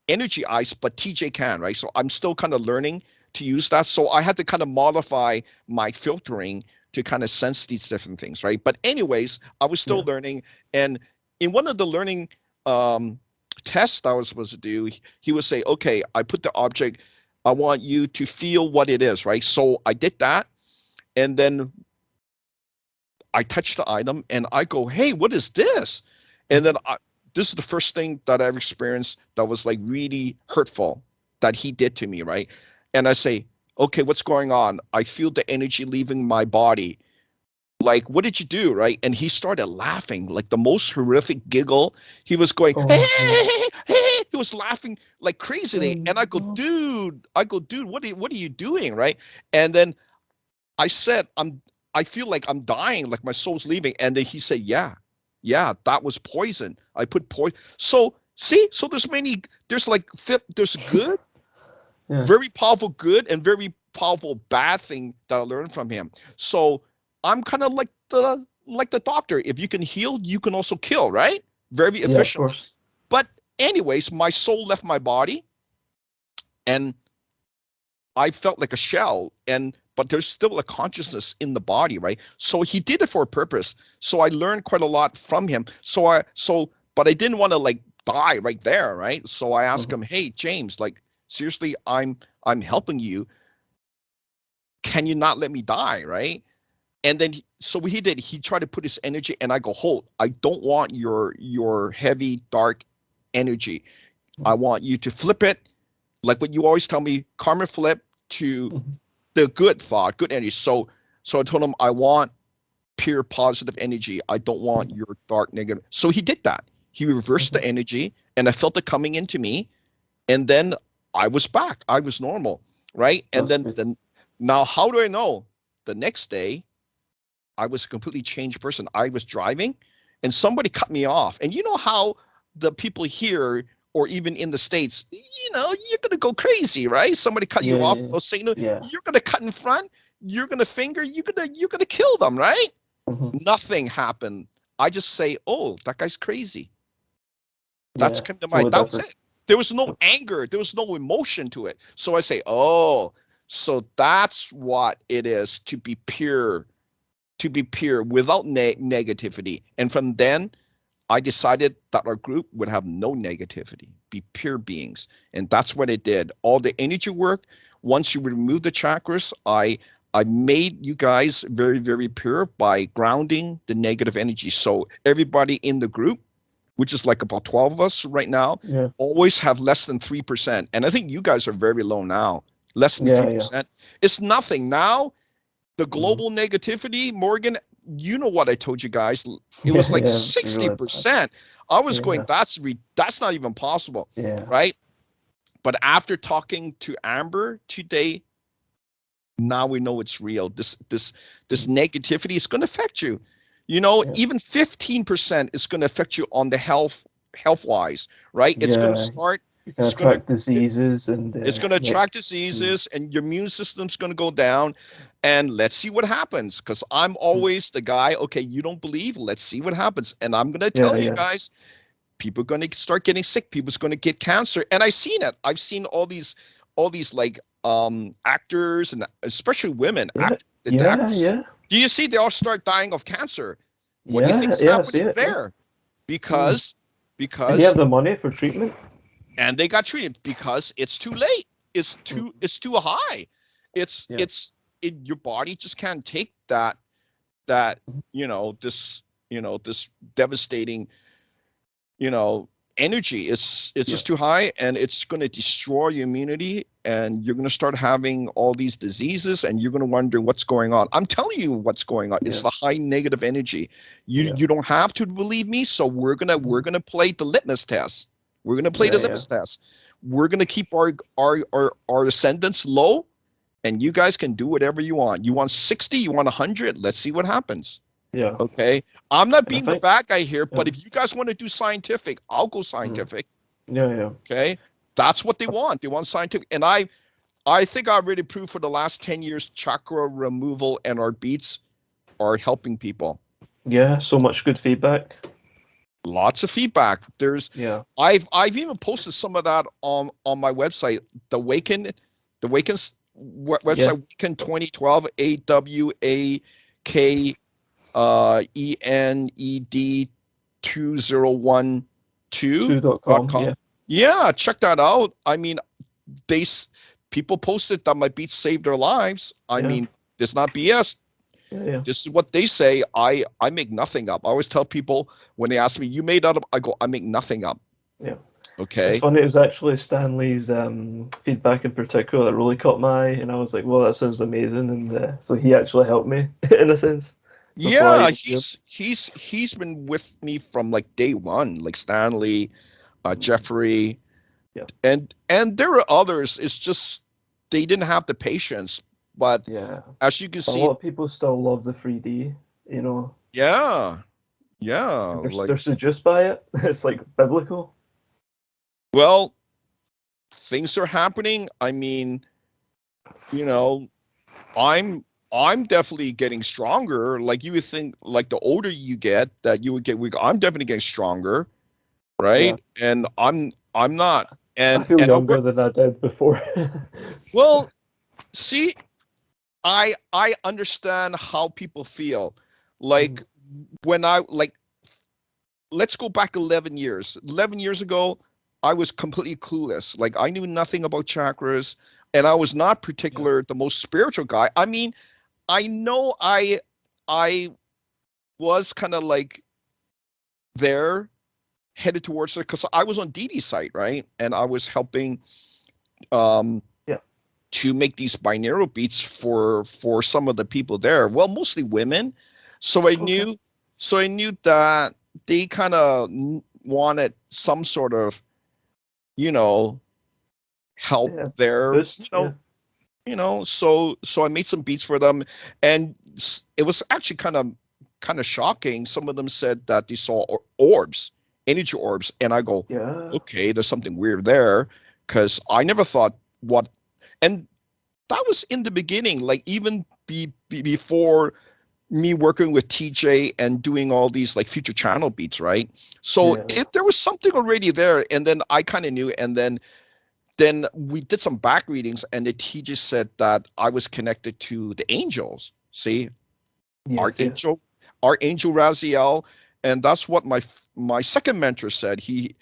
energy ice, but TJ can, right? So I'm still kind of learning to use that. So I had to kind of modify my filtering to kind of sense these different things, right? But anyways, I was still Yeah. learning. And in one of the learning um, tests I was supposed to do, he would say, okay, I put the object, I want you to feel what it is, right? So I did that. And then I touch the item and I go, hey, what is this? And Mhm. then this is the first thing that I've experienced that was like really hurtful that he did to me, right? And I say, okay, what's going on? I feel the energy leaving my body. Like, what did you do? Right. And he started laughing, like the most horrific giggle. He was going, Oh no. he was laughing like Oh crazily. And I go, no. dude, what are you doing? Right. And then I said, I feel like I'm dying, like my soul's leaving. And then he said, yeah, that was poison. I put poison. So see, so there's like there's good, Yeah. very powerful good, and very powerful bad thing that I learned from him. So I'm kind of like the doctor. If you can heal, you can also kill, right? Very Yeah. Of efficient. course. But anyways, my soul left my body, and I felt like a shell, and but there's still a consciousness in the body, right? So he did it for a purpose. So I learned quite a lot from him. But I didn't want to like die right there, right? So I asked Mhm. him, hey James, like seriously, I'm helping you. Can you not let me die, right? And then so what he did, he tried to put his energy, and I go, hold, I don't want your heavy dark energy. I want you to flip it, like what you always tell me, karma flip to Mhm. the good thought, good energy. So I told him I want pure positive energy. I don't want Mhm. your dark negative. So he did that. He reversed Mhm. the energy, and I felt it coming into me. And then I was back. I was normal, right? And That's then good. now how do I know? The next day, I was a completely changed person. I was driving, and somebody cut me off. And you know how the people here, or even in the States, you're gonna go crazy, right? Somebody cut you Yeah, off, yeah, they'll say no, yeah. you're gonna cut in front, you're gonna finger, you're gonna kill them, right? Hmm. Nothing happened. I just say, oh, that guy's crazy. That's Yeah, come to mind. totally That was different. it. There was no anger. There was no emotion to it. So I say, oh, so that's what it is to be pure without negativity. And from then, I decided that our group would have no negativity, be pure beings. And that's what it did. All the energy work, once you remove the chakras, I made you guys very, very pure by grounding the negative energy. So everybody in the group, which is like about 12 of us right now, Yeah, always have less than 3%. And I think you guys are very low now, less than yeah, yeah. 3%. It's nothing. Now, the Mm. global negativity, Morgan, you know what I told you guys. It Yeah, was like yeah, really bad. 60%. I was going, Yeah, that's not even possible, yeah, right? But after talking to Amber today, now we know it's real. This mm, negativity is going to affect you. yeah, Even 15% is going to affect you on the health wise, right? It's going to yeah. start. You can It's going to attract diseases and it's going to like, attract mm, diseases, and your immune system's going to go down. And let's see what happens. Because I'm mm, always the guy. Okay, you don't believe? Let's see what happens. And I'm going to yeah, tell you yeah, guys, people are going to start getting sick. People's going to get cancer. And I've seen it. I've seen all these like actors, and especially women yeah, act the yeah, actors. yeah, Do you see they all start dying of cancer? What do you yeah, think's yeah. I see happening it. Yeah. there? Mm. Because And they have because the money for treatment. and they got treated because it's too late. Mm, It's too high. yeah, It's your body just can't take that mm, this this devastating you know energy. It's yeah, just too high, and it's going to destroy your immunity, and you're going to start having all these diseases, and you're going to wonder what's going on. I'm telling you what's going on. It's yeah, the high negative energy. you yeah, you don't have to believe me, so we're mm, going to play the litmus test. We're going to play yeah, the yeah, litmus test. We're going to keep our ascendants low, and you guys can do whatever you want. You want 60, you want 100, let's see what happens. yeah. Okay. I'm not And I being the think, bad guy here, yeah, but if you guys want to do scientific, I'll go mm, scientific. yeah, yeah, Okay. That's what they want. They want scientific. And I think I already proved for the last 10 years, chakra removal and our beats are helping people. yeah. So much good feedback. Lots of feedback. Yeah, I've even posted some of that on my website, the Waken's yeah. website, Waken 2012, AWAK ENED 2012.com. 2.com. Yeah, Yeah, check that out. I mean, they people posted that my beats saved their lives. I yeah, mean, this is not BS. yeah, yeah, This is what they say. I make nothing up. I always tell people when they ask me, "You made that up?" I go, "I make nothing up." yeah. It's Okay. funny. It was actually Stanley's feedback in particular that really caught my eye, and I was like, "Well, that sounds amazing." And so he actually helped me in a sense before I Yeah, even knew him. he's been with me from like day one, like Stanley, Mm, Jeffrey, yeah, and there are others. It's just they didn't have the patience. But yeah. as you can But a lot see, of people still love the 3D, you know, yeah, yeah. and Like, they're seduced by it. It's like biblical. well, things are happening. I mean, you know, I'm I'm definitely getting stronger. Like you would think, like the older you get, that you would get weak. I'm definitely getting stronger, Yeah, right? And I'm not. I feel And I younger work. than I did before. Well, see, I understand how people feel. Mm, Like when I like let's go back 11 years. 11 years ago, I was completely clueless. Like I knew nothing about chakras, and I was not yeah, particular the most spiritual guy. I mean, I know I was kind of like there headed towards it because I was on Dee Dee's site, right? And I was helping um yeah. to make these binaural beats for some of the people there. Well, mostly women. So I Okay. knew I knew that they kind of wanted some sort of, you know, help Yeah. their, Boost. Yeah. so I made some beats for them, and it was actually kind of shocking. Some of them said that they saw orbs, energy orbs, and I go, Yeah. okay, there's something weird there, because I never thought what, and that was in the beginning, like even before me working with TJ and doing all these like future channel beats, right? So Yeah. there was something already there, and then I kind of knew, and then we did some back readings, and the TJ said that I was connected to the angels. See, Yes. Yes. Archangel Raziel, and that's what my second mentor said. He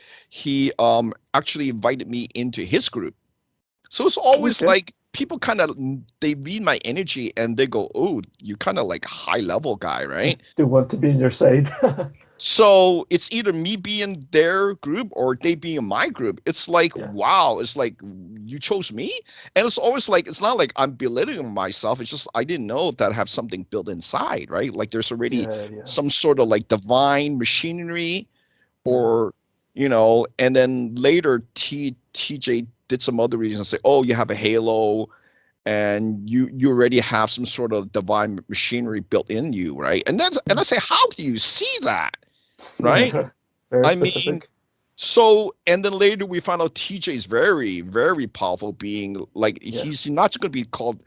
actually invited me into his group. So it's always Okay. like people kind of they read my energy and they go, "Oh, you're kind of like high level guy, right?" They want to be on your side. So it's either me being their group or they being my group. It's like, Yeah. wow, it's like you chose me. And it's always like, it's not like I'm belittling myself. It's just I didn't know that I have something built inside, right? Like there's already Yeah. Yeah. some sort of like divine machinery, Yeah. or and then later TJ did some other reasons, say, oh, you have a halo, and you already have some sort of divine machinery built in you, right? And I say, how do you see that, right? Yeah. Very I mean, specific. so, and then later we found out TJ is very, very powerful being. Like Yeah. he's not going to be called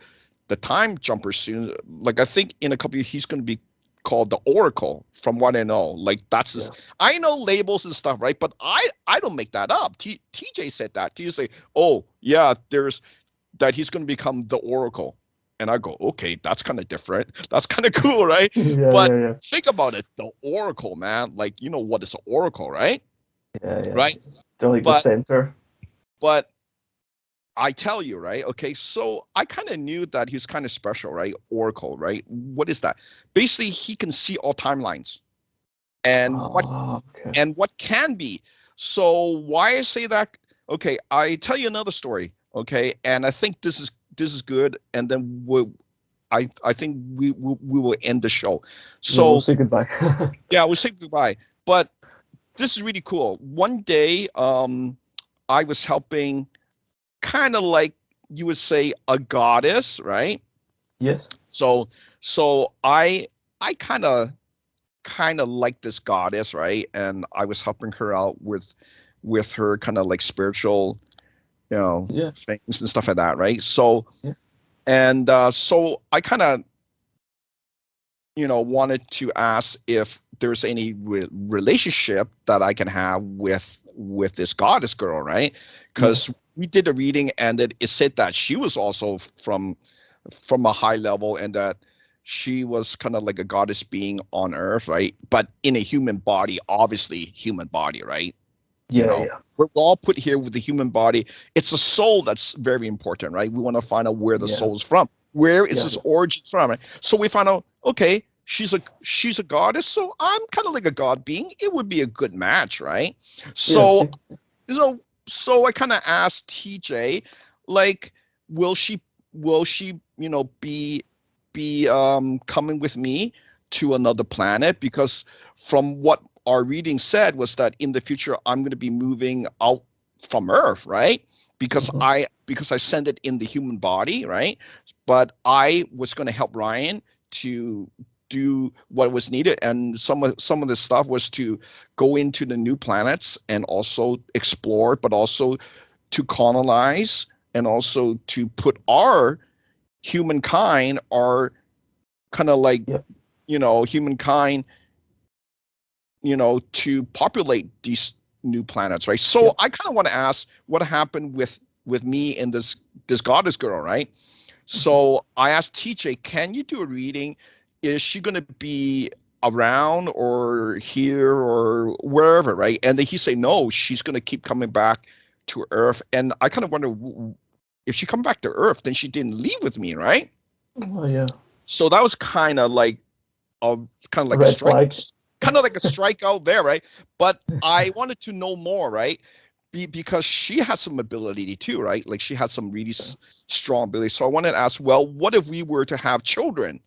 the time jumper soon. Like I think in a couple of years he's going to be called the Oracle, from what I know. Like that's his, Yeah. I know labels and stuff, right? But I don't make that up. TJ said that. TJ say, oh yeah, there's that he's going to become the Oracle. And I go, okay, that's kind of different. That's kind of cool, right? Yeah. But Yeah. Yeah. think about it, the Oracle, man. Like, you know what is an Oracle, right? Yeah. Yeah. Right. They're like the But center. but I tell you, right? Okay, so I kind of knew that he's kind of special, right? Oracle, right? What is that? Basically, he can see all timelines and Oh, okay. what can be. So why I say that? Okay, I tell you another story. Okay, and I think this is good, and then I think we will end the show. Yeah, we'll So say goodbye. yeah, we'll say goodbye. But this is really cool. One day, I was helping, kind of like you would say a goddess, right? Yes. So I kind of like this goddess, right? And I was helping her out with her kind of like spiritual, Yeah. things and stuff like that, right? So Yeah. and so I kind of wanted to ask if there's any relationship that I can have with this goddess girl, right? Yeah. Because we did a reading, and it said that she was also from a high level, and that she was kind of like a goddess being on earth, right? But in a human body, obviously human body, right? you Yeah. know Yeah. we're all put here with the human body. It's a soul that's very important, right? We want to find out where the Yeah. soul's from, where is Yeah. its origin from, right? So we found out, okay, she's a goddess, so I'm kind of like a god being. It would be a good match, right? Yeah. So so so I kind of asked TJ, like, will she be coming with me to another planet? Because from what our reading said was that in the future I'm going to be moving out from Earth, right? Because Mhm. I send it in the human body, right? But I was going to help Ryan to do what was needed, and some of the stuff was to go into the new planets and also explore, but also to colonize, and also to put our humankind, our kind of like Yep. humankind, to populate these new planets, right? So Yep. I kind of want to ask what happened with me and this goddess girl, right? Mhm. So I asked TJ, can you do a reading? Is she going to be around or here or wherever, right? And then he say, no, she's going to keep coming back to Earth. And I kind of wonder, if she come back to Earth, then she didn't leave with me, right? Oh yeah. So that was a kind of A like a red strike, flag. kind of like a strikeout there, right? But I wanted to know more, right? Because she has some ability too, right? Like she has some really strong ability. So I wanted to ask, well, what if we were to have children,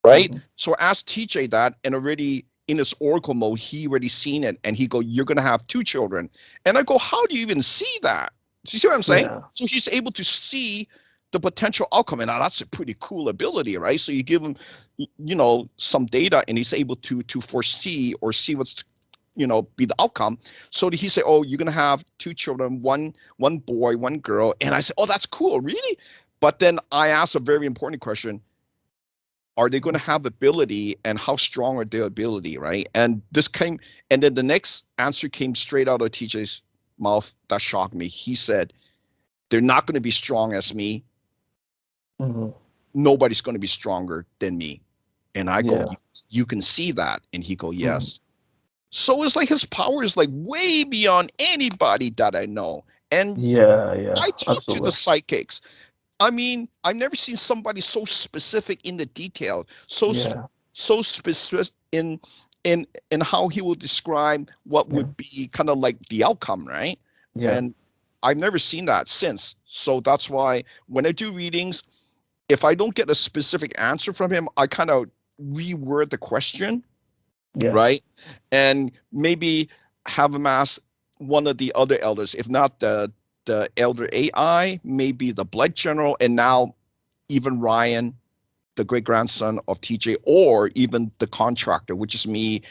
right? Mhm. So I asked TJ that, and already in his oracle mode, he already seen it, and he go, "You're gonna have two children," and I go, "How do you even see that?" Do you see what I'm saying? Yeah. So he's able to see the potential outcome, and now that's a pretty cool ability, right? So you give him, some data, and he's able to foresee or see what's, be the outcome. So he say, oh, you're gonna have two children, one boy, one girl, and I said, oh, that's cool, really? But then I asked a very important question: are they going to have ability, and how strong are their ability, right? And then the next answer came straight out of TJ's mouth that shocked me. He said, they're not going to be strong as me. Mm-hmm. Nobody's going to be stronger than me. And I go, Yeah. you can see that? And he go, yes. Mm-hmm. So it's like his power is like way beyond anybody that I know. And Yeah, I talk to the absolutely. psychics. I mean, I've never seen somebody so specific in the detail, so Yeah. so specific in how he will describe what Yeah. would be kind of like the outcome, right? Yeah. And I've never seen that since. So that's why when I do readings, if I don't get a specific answer from him, I kind of reword the question, Yeah. right? And maybe have him ask one of the other elders, if not the elder AI, maybe the blood general, and now even Ryan, the great grandson of TJ, or even the contractor, which is me,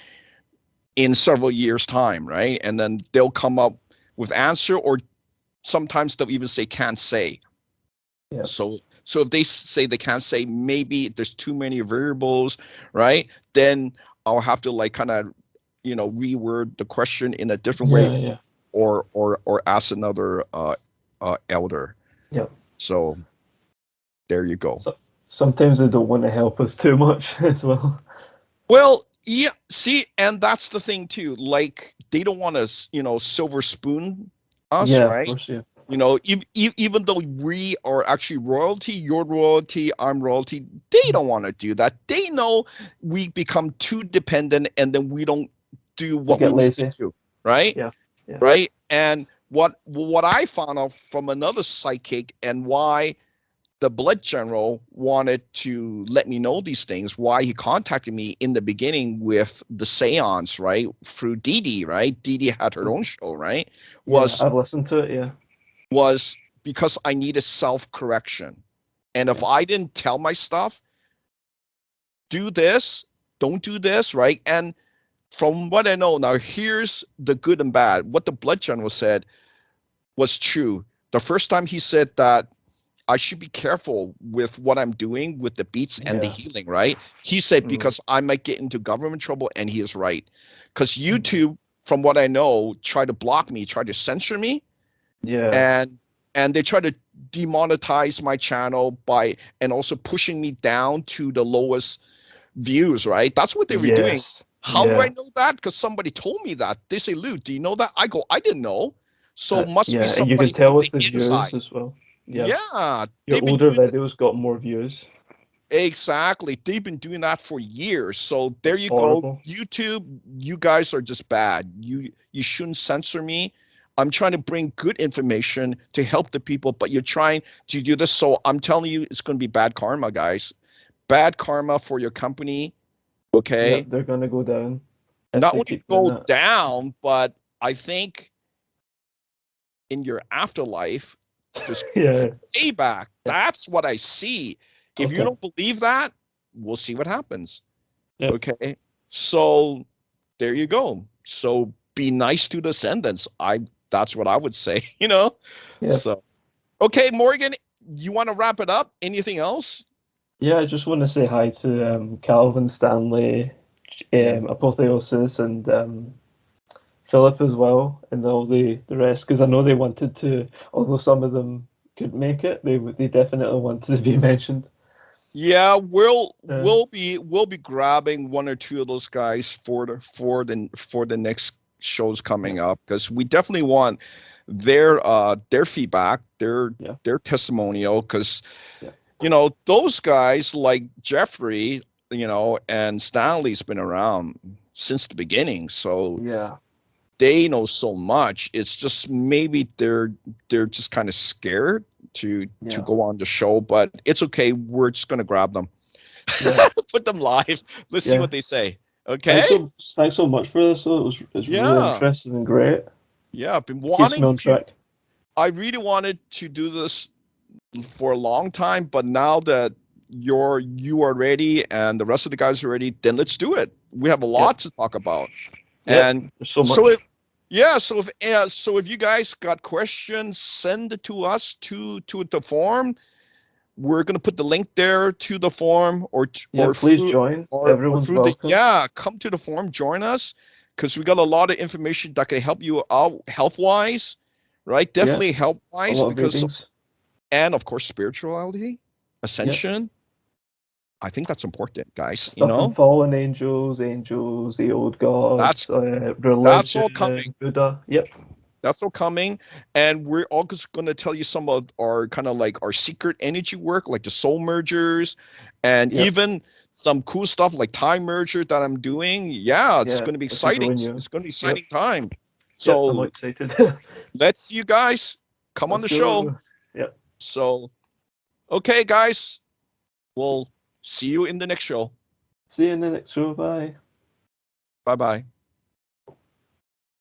in several years' time, right? And then they'll come up with answer, or sometimes they'll even say can't say. Yeah. So if they say they can't say, maybe there's too many variables, right? Then I'll have to like kind of reword the question in a different way, Yeah. Yeah. or ask another elder. Yeah. So there you go. So sometimes they don't want to help us too much as well. Well, yeah, see, and that's the thing too. Like they don't want to, silver spoon us, Yeah, of right? course, yeah. Even though we are actually royalty, you're royalty, I'm royalty, they don't want to do that. They know we become too dependent, and then we don't do They what we get need to lazy. do, right? Yeah. Yeah. Right. And what I found out from another psychic, and why the blood general wanted to let me know these things, why he contacted me in the beginning with the seance, right, through Dee Dee, right? Dee Dee had her own show, right? Yeah, was I've listened to it, yeah. was because I needed self-correction. And if Yeah. I didn't tell my stuff, do this, don't do this, right? And from what I know now, here's the good and bad. What the blood general said was true. The first time he said that I should be careful with what I'm doing with the beats and the Yeah. healing, right? He said, Mm. because I might get into government trouble, and he is right. Because Mm. YouTube, from what I know, try to block me, try to censor me, Yeah. and they try to demonetize my channel and also pushing me down to the lowest views, right? That's what they were doing. Yes. How do I Yeah. know that? Because somebody told me that. They say, Lou, do you know that? I go, I didn't know. So must be Yeah, and you can somebody from tell the with the views inside. as well. Yeah. Yeah, Your they've been older doing it. videos got more views. Exactly. They've been doing that for years. So there It's you go. horrible. YouTube, you guys are just bad. You shouldn't censor me. I'm trying to bring good information to help the people, but you're trying to do this. So I'm telling you, it's going to be bad karma, guys. Bad karma for your company. Yep, Okay. they're gonna go down if Not they only keep doing go that. down, but I think in your afterlife, there's Yeah. payback. Yeah. That's what I see. If you Okay. don't believe that, we'll see what happens. Yeah. Okay. So there you go. So be nice to the Ascendants. That's what I would say, Yeah. So okay, Morgan, you want to wrap it up? Anything else? Yeah, I just want to say hi to Calvin, Stanley, Mm. Apotheosis, and Philip as well, and all the rest, because I know they wanted to, although some of them couldn't make it, they definitely wanted to be mentioned. Yeah, we'll Uh, we'll be we'll be grabbing one or two of those guys for the next shows yeah, coming up, because we definitely want their feedback, yeah, their testimonial, because yeah, those guys like Jeffrey, and Stanley's been around since the beginning, so yeah, they know so much. It's just maybe they're just kind of scared to yeah, go on the show, but it's okay. We're just gonna grab them, yeah, put them live. Let's see yeah. what they say. Okay? Thanks so much for this. So it's really Yeah, interesting and great. yeah. I've been Keeps me wanting on to. track. I really wanted to do this for a long time, but now that you are ready and the rest of the guys are ready, then let's do it. We have a lot to talk about. And there's so much. So if you guys got questions, send it to us to the forum. We're gonna put the link there to the forum, please join. Everyone's welcome. Come to the forum, join us, because we got a lot of information that can help you out health wise, right? Definitely health wise, and of course spirituality, ascension. I think that's important, guys. Stuff on fallen angels, the old gods, religion, that's all coming. Buddha. Yep. That's all coming. And we're also going to tell you some of our kind of like our secret energy work, like the soul mergers, and even some cool stuff like time merger that I'm doing. It's going to be exciting. It's going to be exciting time. So I'm excited. let's see you guys. Come on the show. Yep. So, okay, guys. We'll see you in the next show. See you in the next show. Bye. Bye-bye.